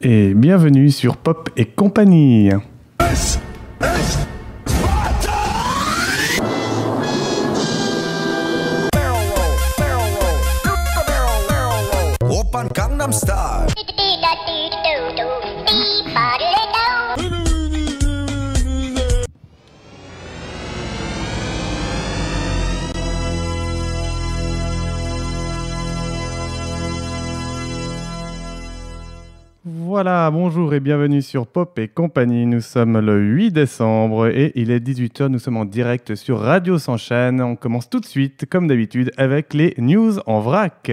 Et bienvenue sur Pop et compagnie. Open Gangnam Style. Voilà, bonjour et bienvenue sur Pop et compagnie. Nous sommes le 8 décembre et il est 18h. Nous sommes en direct sur Radio Sans Chaîne. On commence tout de suite, comme d'habitude, avec les news en vrac.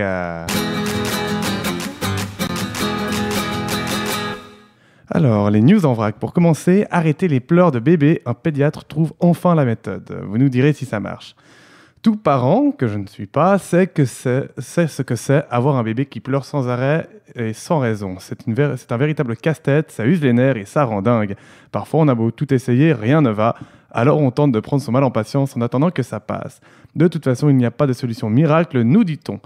Alors, les news en vrac. Pour commencer, arrêter les pleurs de bébé. Un pédiatre trouve enfin la méthode. Vous nous direz si ça marche. Tout parent, que je ne suis pas, sait ce que c'est avoir un bébé qui pleure sans arrêt et sans raison. C'est un véritable casse-tête, ça use les nerfs et ça rend dingue. Parfois, on a beau tout essayer, rien ne va. Alors on tente de prendre son mal en patience en attendant que ça passe. De toute façon, il n'y a pas de solution miracle, nous dit-on.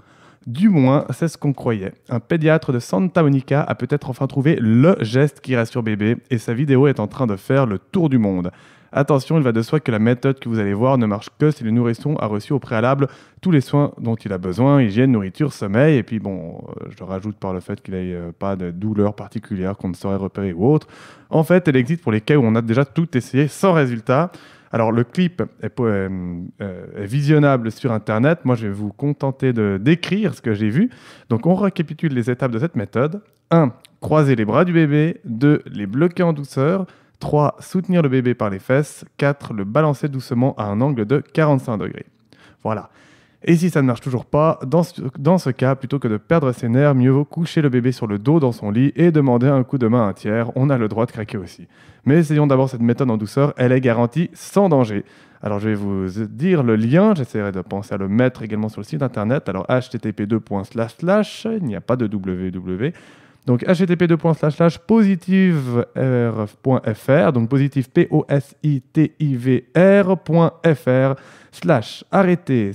Du moins, c'est ce qu'on croyait. Un pédiatre de Santa Monica a peut-être enfin trouvé le geste qui rassure bébé et sa vidéo est en train de faire le tour du monde. Attention, il va de soi que la méthode que vous allez voir ne marche que si le nourrisson a reçu au préalable tous les soins dont il a besoin, hygiène, nourriture, sommeil, et puis bon, je rajoute par le fait qu'il n'ait pas de douleur particulière qu'on ne saurait repérer ou autre. En fait, elle existe pour les cas où on a déjà tout essayé sans résultat. Alors, le clip est visionnable sur Internet. Moi, je vais vous contenter de décrire ce que j'ai vu. Donc, on récapitule les étapes de cette méthode. 1. Croiser les bras du bébé. 2. Les bloquer en douceur. 3. Soutenir le bébé par les fesses. 4. Le balancer doucement à un angle de 45 degrés. Voilà. Et si ça ne marche toujours pas, dans ce cas, plutôt que de perdre ses nerfs, mieux vaut coucher le bébé sur le dos dans son lit et demander un coup de main à un tiers. On a le droit de craquer aussi. Mais essayons d'abord cette méthode en douceur. Elle est garantie sans danger. Alors je vais vous dire le lien. J'essaierai de penser à le mettre également sur le site internet. Alors http://, il n'y a pas de www. Donc http://positivr.fr, donc positif positivr.fr/ arrêter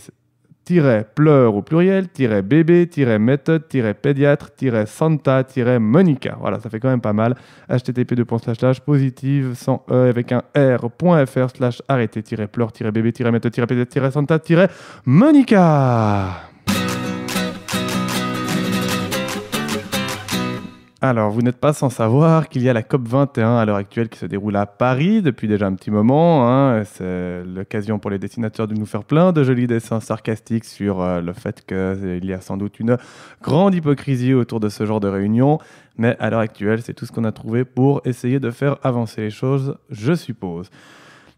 pleurs au pluriel, bébé, méthode, pédiatre, Santa, Monica. Voilà, ça fait quand même pas mal. http://positive sans e avec un r.fr/ arrêter pleurs, bébé, méthode, pédiatre, Santa, Monica. Alors, vous n'êtes pas sans savoir qu'il y a la COP21 à l'heure actuelle qui se déroule à Paris depuis déjà un petit moment. C'est l'occasion pour les dessinateurs de nous faire plein de jolis dessins sarcastiques sur le fait qu'il y a sans doute une grande hypocrisie autour de ce genre de réunion. Mais à l'heure actuelle, c'est tout ce qu'on a trouvé pour essayer de faire avancer les choses, je suppose.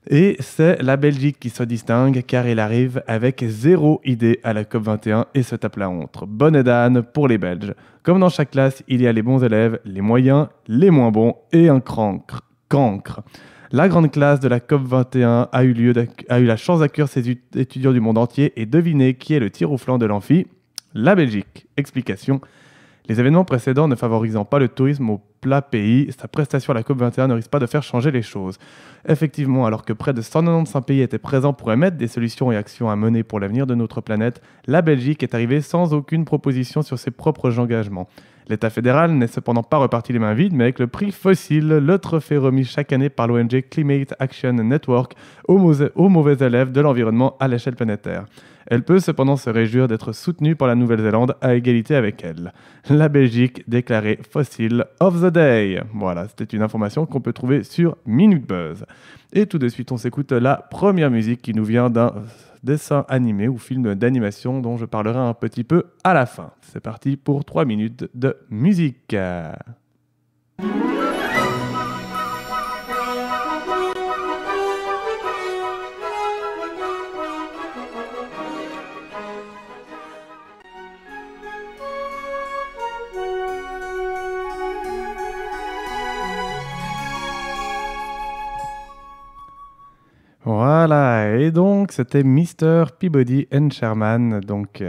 Et c'est la Belgique qui se distingue car elle arrive avec zéro idée à la COP21 et se tape la honte. Bonne d'âne pour les Belges. Comme dans chaque classe, il y a les bons élèves, les moyens, les moins bons et un cancre. La grande classe de la COP21 a eu la chance d'accueillir ses étudiants du monde entier et devinez qui est le tir au flanc de l'amphi ? La Belgique. Explication. Les événements précédents ne favorisant pas le tourisme au plat pays, sa prestation à la COP21 ne risque pas de faire changer les choses. Effectivement, alors que près de 195 pays étaient présents pour émettre des solutions et actions à mener pour l'avenir de notre planète, la Belgique est arrivée sans aucune proposition sur ses propres engagements. L'État fédéral n'est cependant pas reparti les mains vides, mais avec le prix fossile, le trophée remis chaque année par l'ONG Climate Action Network aux mauvais élèves de l'environnement à l'échelle planétaire. Elle peut cependant se réjouir d'être soutenue par la Nouvelle-Zélande à égalité avec elle. La Belgique déclarée Fossil of the Day. Voilà, c'était une information qu'on peut trouver sur Minute Buzz. Et tout de suite, on s'écoute la première musique qui nous vient d'un dessin animé ou film d'animation dont je parlerai un petit peu à la fin. C'est parti pour 3 minutes de musique. Voilà, et donc c'était Mr. Peabody and Sherman, donc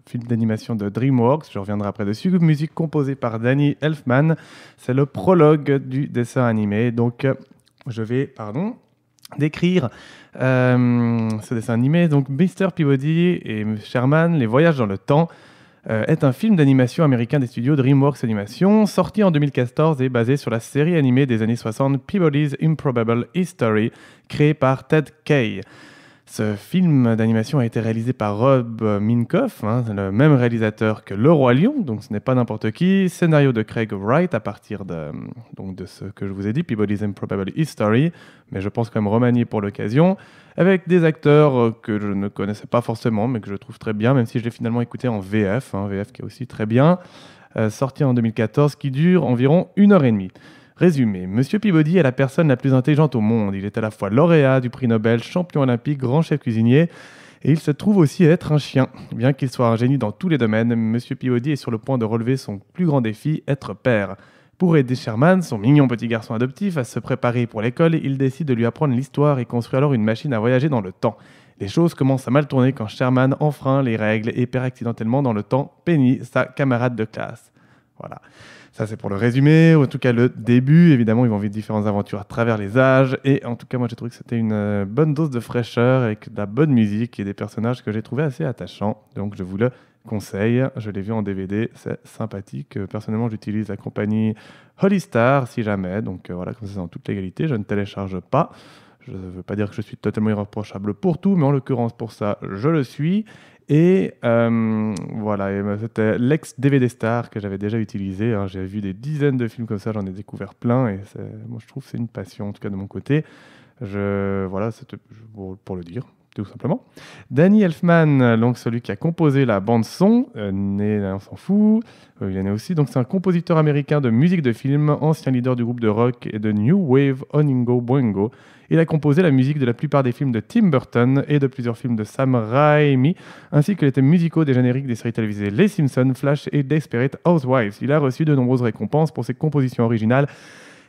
film d'animation de DreamWorks, je reviendrai après dessus, musique composée par Danny Elfman, c'est le prologue du dessin animé, donc je vais, décrire ce dessin animé, donc Mr. Peabody et Sherman, les voyages dans le temps. est un film d'animation américain des studios DreamWorks Animation, sorti en 2014 et basé sur la série animée des années 60 Peabody's Improbable History, créée par Ted Kaye. Ce film d'animation a été réalisé par Rob Minkoff, le même réalisateur que Le Roi Lion, donc ce n'est pas n'importe qui. Scénario de Craig Wright à partir de ce que je vous ai dit, Peabody's Improbable History, mais je pense quand même remanié pour l'occasion, avec des acteurs que je ne connaissais pas forcément, mais que je trouve très bien, même si je l'ai finalement écouté en VF, VF qui est aussi très bien, sorti en 2014, qui dure environ 1h30. Résumé, Monsieur Peabody est la personne la plus intelligente au monde. Il est à la fois lauréat du prix Nobel, champion olympique, grand chef cuisinier, et il se trouve aussi être un chien. Bien qu'il soit un génie dans tous les domaines, Monsieur Peabody est sur le point de relever son plus grand défi, être père. Pour aider Sherman, son mignon petit garçon adoptif, à se préparer pour l'école, il décide de lui apprendre l'histoire et construit alors une machine à voyager dans le temps. Les choses commencent à mal tourner quand Sherman enfreint les règles et perd accidentellement dans le temps Penny, sa camarade de classe. Voilà. Ça, c'est pour le résumé. En tout cas, le début, évidemment, ils vont vivre différentes aventures à travers les âges. Et en tout cas, moi, j'ai trouvé que c'était une bonne dose de fraîcheur avec de la bonne musique et des personnages que j'ai trouvé assez attachants. Donc, je vous le conseille. Je l'ai vu en DVD. C'est sympathique. Personnellement, j'utilise la compagnie Holystar, si jamais. Donc, voilà, comme ça, c'est en toute légalité. Je ne télécharge pas. Je ne veux pas dire que je suis totalement irréprochable pour tout, mais en l'occurrence, pour ça, je le suis. Et voilà, c'était l'ex-DVD Star que j'avais déjà utilisé. J'ai vu des dizaines de films comme ça, j'en ai découvert plein. Et moi, je trouve que c'est une passion, en tout cas de mon côté. Voilà, c'était pour le dire, tout simplement. Danny Elfman, donc celui qui a composé la bande-son, on s'en fout, il est né aussi. Donc c'est un compositeur américain de musique de film, ancien leader du groupe de rock et de New Wave Oingo Boingo. Il a composé la musique de la plupart des films de Tim Burton et de plusieurs films de Sam Raimi, ainsi que les thèmes musicaux des génériques des séries télévisées Les Simpsons, Flash et Desperate Housewives. Il a reçu de nombreuses récompenses pour ses compositions originales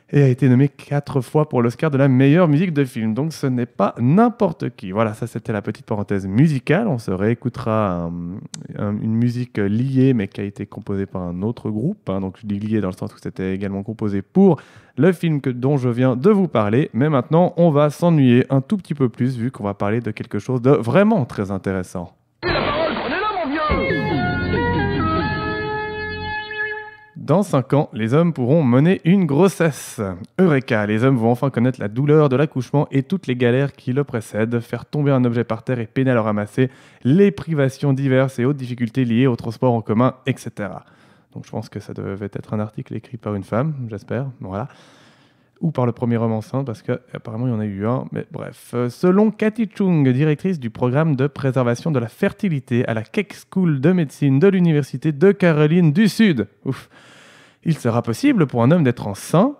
et a été nommé 4 fois pour l'Oscar de la meilleure musique de film. Donc ce n'est pas n'importe qui. Voilà, ça c'était la petite parenthèse musicale. On se réécoutera une musique liée, mais qui a été composée par un autre groupe. Donc je dis liée dans le sens où c'était également composé pour le film dont je viens de vous parler. Mais maintenant, on va s'ennuyer un tout petit peu plus, vu qu'on va parler de quelque chose de vraiment très intéressant. Dans 5 ans, les hommes pourront mener une grossesse. Eureka, les hommes vont enfin connaître la douleur de l'accouchement et toutes les galères qui le précèdent, faire tomber un objet par terre et peiner à le ramasser, les privations diverses et autres difficultés liées au transport en commun, etc. Donc je pense que ça devait être un article écrit par une femme, j'espère, voilà. Ou par le premier homme enceinte, parce qu'apparemment il y en a eu un, mais bref. Selon Cathy Chung, directrice du programme de préservation de la fertilité à la Keck School de médecine de l'Université de Caroline du Sud. Ouf. Il sera possible pour un homme d'être enceint,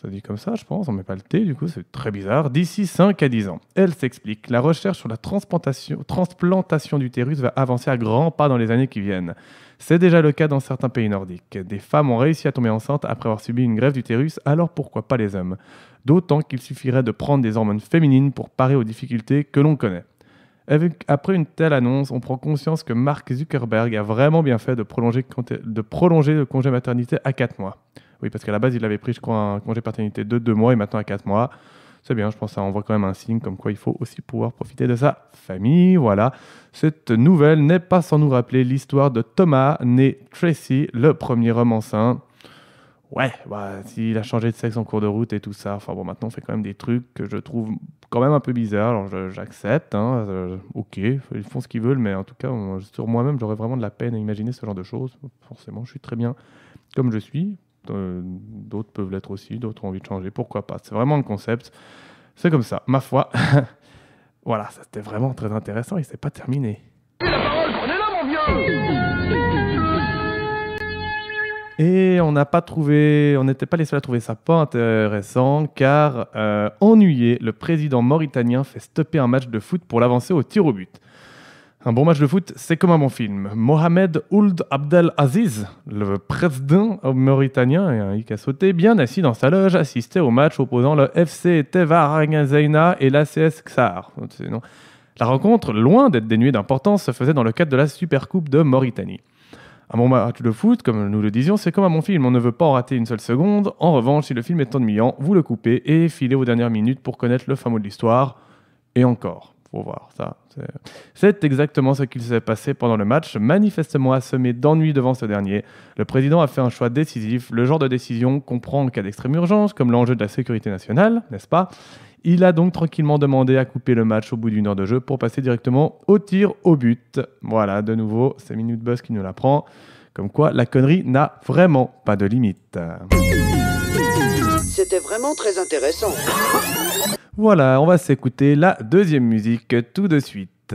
ça dit comme ça je pense, on met pas le T du coup, c'est très bizarre, d'ici 5 à 10 ans. Elle s'explique, la recherche sur la transplantation d'utérus va avancer à grands pas dans les années qui viennent. C'est déjà le cas dans certains pays nordiques. Des femmes ont réussi à tomber enceintes après avoir subi une greffe d'utérus, alors pourquoi pas les hommes? D'autant qu'il suffirait de prendre des hormones féminines pour parer aux difficultés que l'on connaît. Après une telle annonce, on prend conscience que Mark Zuckerberg a vraiment bien fait de prolonger le congé maternité à 4 mois. Oui, parce qu'à la base, il avait pris, je crois, un congé paternité de 2 mois et maintenant à 4 mois. C'est bien, je pense que ça envoie quand même un signe comme quoi il faut aussi pouvoir profiter de sa famille. Voilà. Cette nouvelle n'est pas sans nous rappeler l'histoire de Thomas, né Tracy, le premier homme enceint. Ouais, s'il a changé de sexe en cours de route et tout ça, enfin bon, maintenant on fait quand même des trucs que je trouve quand même un peu bizarres, alors j'accepte, ok, ils font ce qu'ils veulent, mais en tout cas, sur moi-même, j'aurais vraiment de la peine à imaginer ce genre de choses. Forcément, je suis très bien comme je suis, d'autres peuvent l'être aussi, d'autres ont envie de changer, pourquoi pas, c'est vraiment le concept, c'est comme ça, ma foi. Voilà, ça c'était vraiment très intéressant et c'est pas terminé. La parole, prenez-la mon vieux. Et on n'était pas les seuls à trouver ça pas intéressant, car ennuyé, le président mauritanien fait stopper un match de foot pour l'avancer au tir au but. Un bon match de foot, c'est comme un bon film. Mohamed Ould Abdel Aziz, le président mauritanien, il a sauté bien assis dans sa loge, assistait au match opposant le FC Tevaragnazeina et l'ACS Ksar. La rencontre, loin d'être dénuée d'importance, se faisait dans le cadre de la Supercoupe de Mauritanie. Un bon match de foot, comme nous le disions, c'est comme un bon film, on ne veut pas en rater une seule seconde. En revanche, si le film est ennuyant, vous le coupez et filez aux dernières minutes pour connaître le fin mot de l'histoire. Et encore, faut voir ça. C'est exactement ce qu'il s'est passé pendant le match, manifestement assommé d'ennui devant ce dernier. Le président a fait un choix décisif, le genre de décision qu'on prend en cas d'extrême urgence, comme l'enjeu de la sécurité nationale, n'est-ce pas? Il a donc tranquillement demandé à couper le match au bout d'une heure de jeu pour passer directement au tir au but. Voilà, de nouveau, c'est Minute Buzz qui nous l'apprend. Comme quoi, la connerie n'a vraiment pas de limite. C'était vraiment très intéressant. Voilà, on va s'écouter la deuxième musique tout de suite.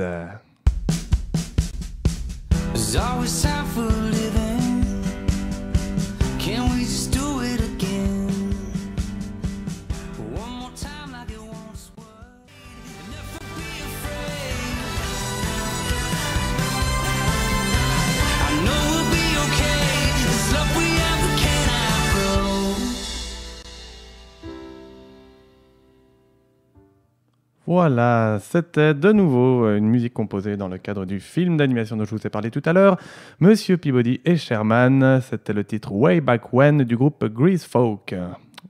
Voilà, c'était de nouveau une musique composée dans le cadre du film d'animation dont je vous ai parlé tout à l'heure, Monsieur Peabody et Sherman. C'était le titre Way Back When du groupe Grease Folk.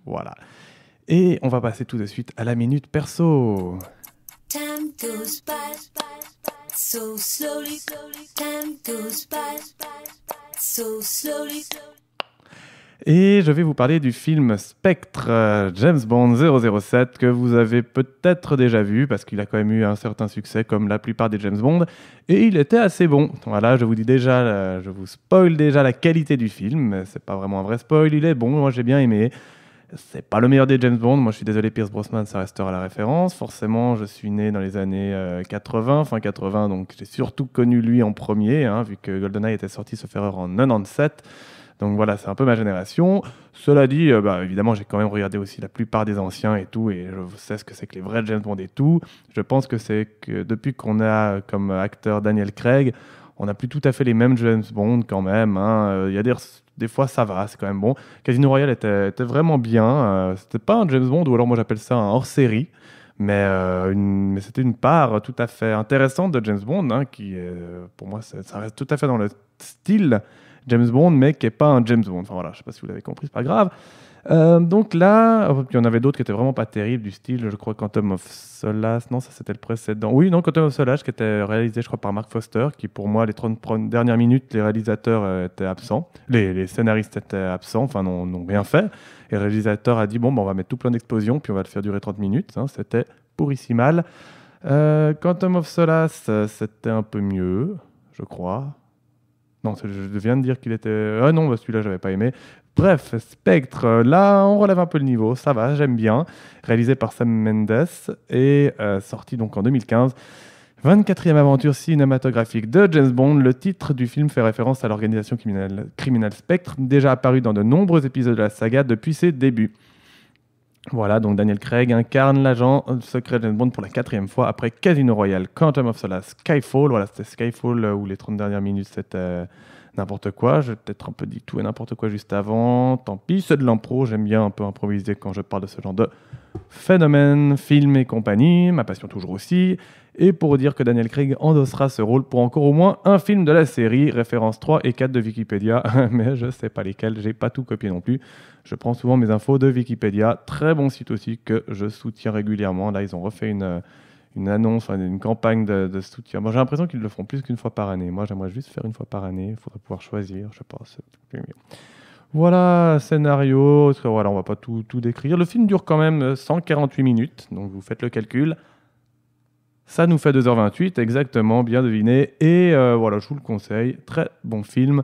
Voilà. Et on va passer tout de suite à la minute perso. Time goes by so slowly. Time goes by so slowly. Et je vais vous parler du film Spectre, James Bond 007, que vous avez peut-être déjà vu, parce qu'il a quand même eu un certain succès, comme la plupart des James Bond, et il était assez bon. Voilà, je vous dis déjà, je vous spoil déjà la qualité du film, c'est pas vraiment un vrai spoil, il est bon, moi j'ai bien aimé. C'est pas le meilleur des James Bond, moi je suis désolé, Pierce Brosnan, ça restera la référence. Forcément, je suis né dans les années 80, fin 80, donc j'ai surtout connu lui en premier, vu que GoldenEye était sorti, sauf erreur, en 97. Donc voilà, c'est un peu ma génération. Cela dit, évidemment, j'ai quand même regardé aussi la plupart des anciens et tout, et je sais ce que c'est que les vrais James Bond et tout. Je pense que c'est que depuis qu'on a comme acteur Daniel Craig, on n'a plus tout à fait les mêmes James Bond quand même. Il y a des fois, ça va, c'est quand même bon. Casino Royale était vraiment bien. C'était pas un James Bond, ou alors moi j'appelle ça un hors-série, mais c'était une part tout à fait intéressante de James Bond, qui, pour moi, ça reste tout à fait dans le style James Bond, mais qui n'est pas un James Bond. Enfin voilà, je ne sais pas si vous l'avez compris, c'est pas grave. Donc là, il y en avait d'autres qui étaient vraiment pas terribles, du style, je crois, Quantum of Solace. Non, ça c'était le précédent. Oui, non, Quantum of Solace, qui était réalisé, je crois, par Mark Foster, qui pour moi, les 30 dernières minutes, les réalisateurs étaient absents. Les scénaristes étaient absents, enfin, n'ont rien fait. Et le réalisateur a dit, bon, on va mettre tout plein d'explosions, puis on va le faire durer 30 minutes. C'était pourrissimal. Quantum of Solace, c'était un peu mieux, je crois. Non, je viens de dire qu'il était... Ah non, celui-là, j'avais pas aimé. Bref, Spectre, là, on relève un peu le niveau, ça va, j'aime bien. Réalisé par Sam Mendes et sorti donc en 2015. 24e aventure cinématographique de James Bond. Le titre du film fait référence à l'organisation criminelle Spectre, déjà apparue dans de nombreux épisodes de la saga depuis ses débuts. Voilà, donc Daniel Craig incarne l'agent secret James Bond pour la 4e fois après Casino Royale, Quantum of Solace, Skyfall. Voilà, c'était Skyfall où les 30 dernières minutes c'était n'importe quoi. J'ai peut-être un peu dit tout et n'importe quoi juste avant. Tant pis, c'est de l'impro. J'aime bien un peu improviser quand je parle de ce genre de phénomène, film et compagnie. Ma passion toujours aussi. Et pour dire que Daniel Craig endossera ce rôle pour encore au moins un film de la série, références 3 et 4 de Wikipédia, mais je ne sais pas lesquels, j'ai pas tout copié non plus. Je prends souvent mes infos de Wikipédia, très bon site aussi que je soutiens régulièrement. Là, ils ont refait une annonce, une campagne de soutien. Bon, j'ai l'impression qu'ils le font plus qu'une fois par année. Moi, j'aimerais juste faire une fois par année. Il faudrait pouvoir choisir, je pense. Voilà, scénario. Voilà, on va pas tout décrire. Le film dure quand même 148 minutes, donc vous faites le calcul. Ça nous fait 2h28, exactement, bien deviné. Et voilà, je vous le conseille. Très bon film,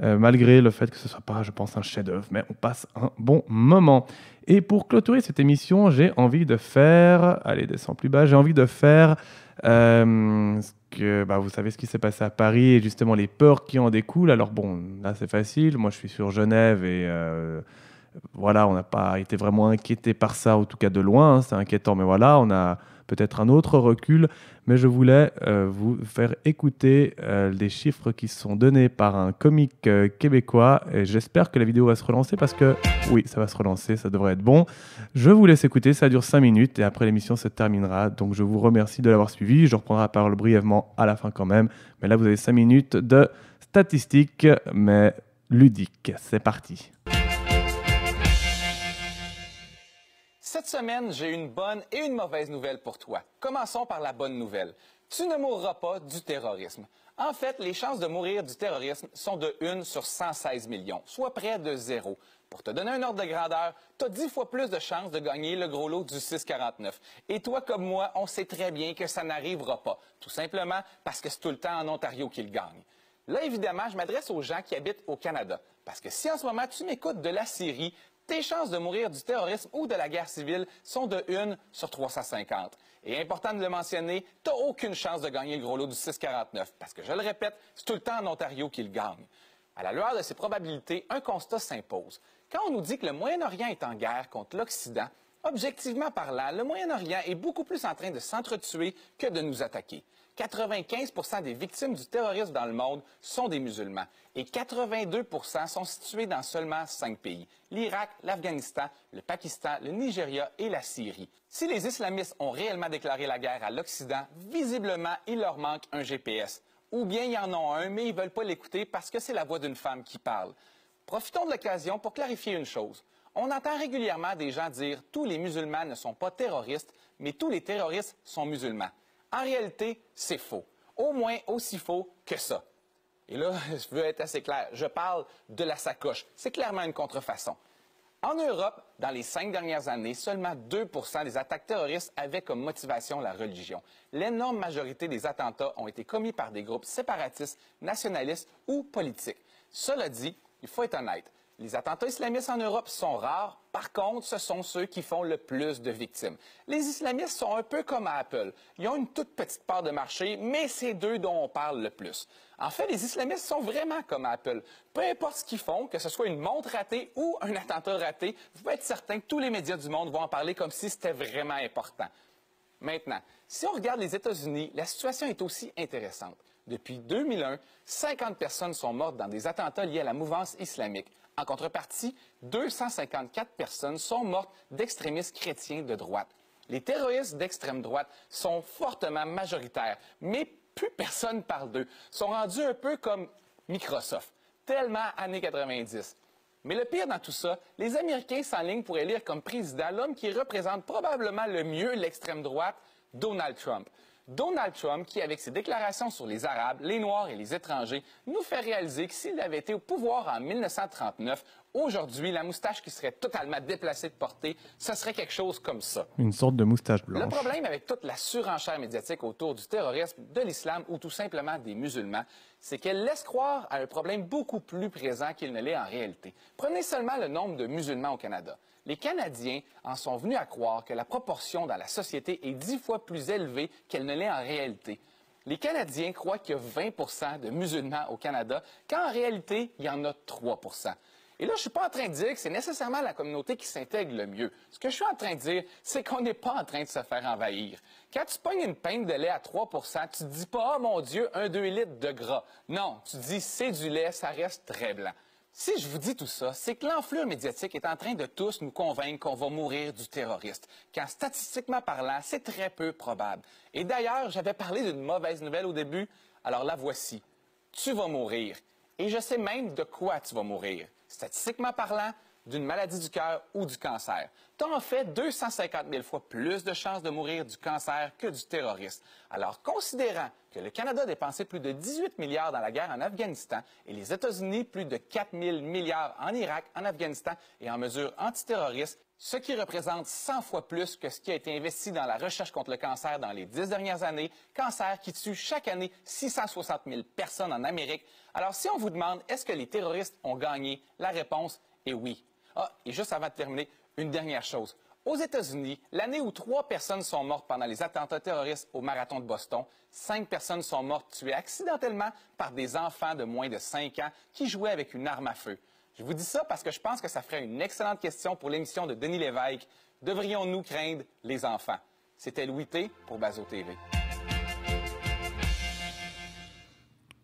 malgré le fait que ce ne soit pas, je pense, un chef-d'œuvre, mais on passe un bon moment. Et pour clôturer cette émission, j'ai envie de faire... Allez, descends plus bas. J'ai envie de faire... vous savez ce qui s'est passé à Paris et justement les peurs qui en découlent. Alors bon, là c'est facile. Moi, je suis sur Genève et... voilà, on n'a pas été vraiment inquiété par ça, en tout cas de loin. C'est inquiétant, mais voilà, on a peut-être un autre recul, mais je voulais vous faire écouter des chiffres qui sont donnés par un comique québécois, et j'espère que la vidéo va se relancer, parce que oui, ça va se relancer, ça devrait être bon. Je vous laisse écouter, ça dure 5 minutes, et après l'émission se terminera, donc je vous remercie de l'avoir suivi. Je reprendrai la parole brièvement à la fin quand même, mais là vous avez 5 minutes de statistiques, mais ludiques. C'est parti. Cette semaine, j'ai une bonne et une mauvaise nouvelle pour toi. Commençons par la bonne nouvelle. Tu ne mourras pas du terrorisme. En fait, les chances de mourir du terrorisme sont de 1 sur 116 millions, soit près de 0. Pour te donner un ordre de grandeur, tu as 10 fois plus de chances de gagner le gros lot du 649. Et toi comme moi, on sait très bien que ça n'arrivera pas, tout simplement parce que c'est tout le temps en Ontario qu'il gagne. Là, évidemment, je m'adresse aux gens qui habitent au Canada, parce que si en ce moment tu m'écoutes de la Syrie, tes chances de mourir du terrorisme ou de la guerre civile sont de 1 sur 350. Et important de le mentionner, tu n'as aucune chance de gagner le gros lot du 649, parce que, je le répète, c'est tout le temps en Ontario qu'il gagne. À la lueur de ces probabilités, un constat s'impose. Quand on nous dit que le Moyen-Orient est en guerre contre l'Occident, objectivement parlant, le Moyen-Orient est beaucoup plus en train de s'entretuer que de nous attaquer. 95 des victimes du terrorisme dans le monde sont des musulmans et 82 sont situés dans seulement 5 pays, l'Irak, l'Afghanistan, le Pakistan, le Nigeria et la Syrie. Si les islamistes ont réellement déclaré la guerre à l'Occident, visiblement, il leur manque un GPS. Ou bien ils en ont un, mais ils ne veulent pas l'écouter parce que c'est la voix d'une femme qui parle. Profitons de l'occasion pour clarifier une chose. On entend régulièrement des gens dire « tous les musulmans ne sont pas terroristes, mais tous les terroristes sont musulmans ». En réalité, c'est faux. Au moins aussi faux que ça. Et là, je veux être assez clair, je parle de la sacoche. C'est clairement une contrefaçon. En Europe, dans les 5 dernières années, seulement 2 des attaques terroristes avaient comme motivation la religion. L'énorme majorité des attentats ont été commis par des groupes séparatistes, nationalistes ou politiques. Cela dit, il faut être honnête, les attentats islamistes en Europe sont rares. Par contre, ce sont ceux qui font le plus de victimes. Les islamistes sont un peu comme Apple. Ils ont une toute petite part de marché, mais c'est d'eux dont on parle le plus. En fait, les islamistes sont vraiment comme Apple. Peu importe ce qu'ils font, que ce soit une montre ratée ou un attentat raté, vous pouvez être certain que tous les médias du monde vont en parler comme si c'était vraiment important. Maintenant, si on regarde les États-Unis, la situation est aussi intéressante. Depuis 2001, 50 personnes sont mortes dans des attentats liés à la mouvance islamique. En contrepartie, 254 personnes sont mortes d'extrémistes chrétiens de droite. Les terroristes d'extrême droite sont fortement majoritaires, mais plus personne parle d'eux. Ils sont rendus un peu comme Microsoft, tellement années 90. Mais le pire dans tout ça, les Américains s'enlignent pour élire comme président l'homme qui représente probablement le mieux l'extrême droite, Donald Trump. Donald Trump, qui, avec ses déclarations sur les Arabes, les Noirs et les étrangers, nous fait réaliser que s'il avait été au pouvoir en 1939, aujourd'hui, la moustache qui serait totalement déplacée de portée, ce serait quelque chose comme ça. Une sorte de moustache blanche. Le problème avec toute la surenchère médiatique autour du terrorisme, de l'islam ou tout simplement des musulmans, c'est qu'elle laisse croire à un problème beaucoup plus présent qu'il ne l'est en réalité. Prenez seulement le nombre de musulmans au Canada. Les Canadiens en sont venus à croire que la proportion dans la société est 10 fois plus élevée qu'elle ne l'est en réalité. Les Canadiens croient qu'il y a 20 de musulmans au Canada, quand en réalité, il y en a 3 Et là, je ne suis pas en train de dire que c'est nécessairement la communauté qui s'intègre le mieux. Ce que je suis en train de dire, c'est qu'on n'est pas en train de se faire envahir. Quand tu pognes une pinte de lait à 3 tu ne te dis pas « Oh mon Dieu, 1-2 litres de gras ». Non, tu te dis « C'est du lait, ça reste très blanc ». Si je vous dis tout ça, c'est que l'enflure médiatique est en train de tous nous convaincre qu'on va mourir du terroriste, quand statistiquement parlant, c'est très peu probable. Et d'ailleurs, j'avais parlé d'une mauvaise nouvelle au début, alors la voici. Tu vas mourir. Et je sais même de quoi tu vas mourir. Statistiquement parlant, d'une maladie du cœur ou du cancer. Tu as en fait 250 000 fois plus de chances de mourir du cancer que du terroriste. Alors, considérant que le Canada a dépensé plus de 18 milliards dans la guerre en Afghanistan et les États-Unis plus de 4 000 milliards en Irak, en Afghanistan et en mesures antiterroristes, ce qui représente 100 fois plus que ce qui a été investi dans la recherche contre le cancer dans les 10 dernières années, cancer qui tue chaque année 660 000 personnes en Amérique. Alors, si on vous demande est-ce que les terroristes ont gagné, la réponse est oui. Ah, et juste avant de terminer, une dernière chose. Aux États-Unis, l'année où 3 personnes sont mortes pendant les attentats terroristes au marathon de Boston, 5 personnes sont mortes tuées accidentellement par des enfants de moins de 5 ans qui jouaient avec une arme à feu. Je vous dis ça parce que je pense que ça ferait une excellente question pour l'émission de Denis Lévesque. Devrions-nous craindre les enfants? C'était Louis T pour Bazo TV.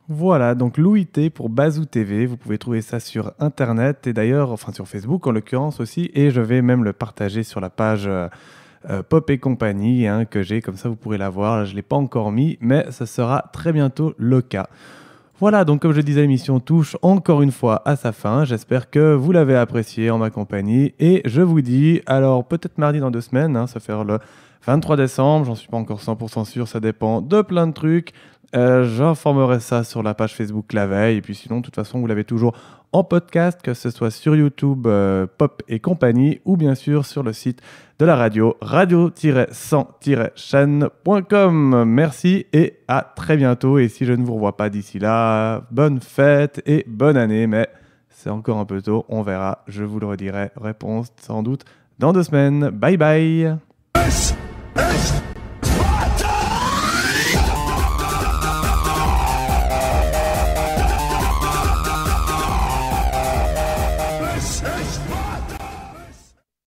Voilà, donc Louis T pour Bazou TV. Vous pouvez trouver ça sur Internet et d'ailleurs, enfin sur Facebook en l'occurrence aussi. Et je vais même le partager sur la page Pop et compagnie que j'ai, comme ça vous pourrez la voir. Je ne l'ai pas encore mis, mais ça sera très bientôt le cas. Voilà, donc comme je disais, l'émission touche encore une fois à sa fin. J'espère que vous l'avez apprécié en ma compagnie. Et je vous dis, alors peut-être mardi dans 2 semaines, ça fait le 23 décembre, j'en suis pas encore 100% sûr, ça dépend de plein de trucs. J'informerai ça sur la page Facebook la veille. Et puis sinon, de toute façon, vous l'avez toujours en podcast, que ce soit sur YouTube, Pop et compagnie, ou bien sûr sur le site de la radio, radio-100-chaîne.com. Merci et à très bientôt. Et si je ne vous revois pas d'ici là, bonne fête et bonne année. Mais c'est encore un peu tôt, on verra. Je vous le redirai. Réponse sans doute dans 2 semaines. Bye bye.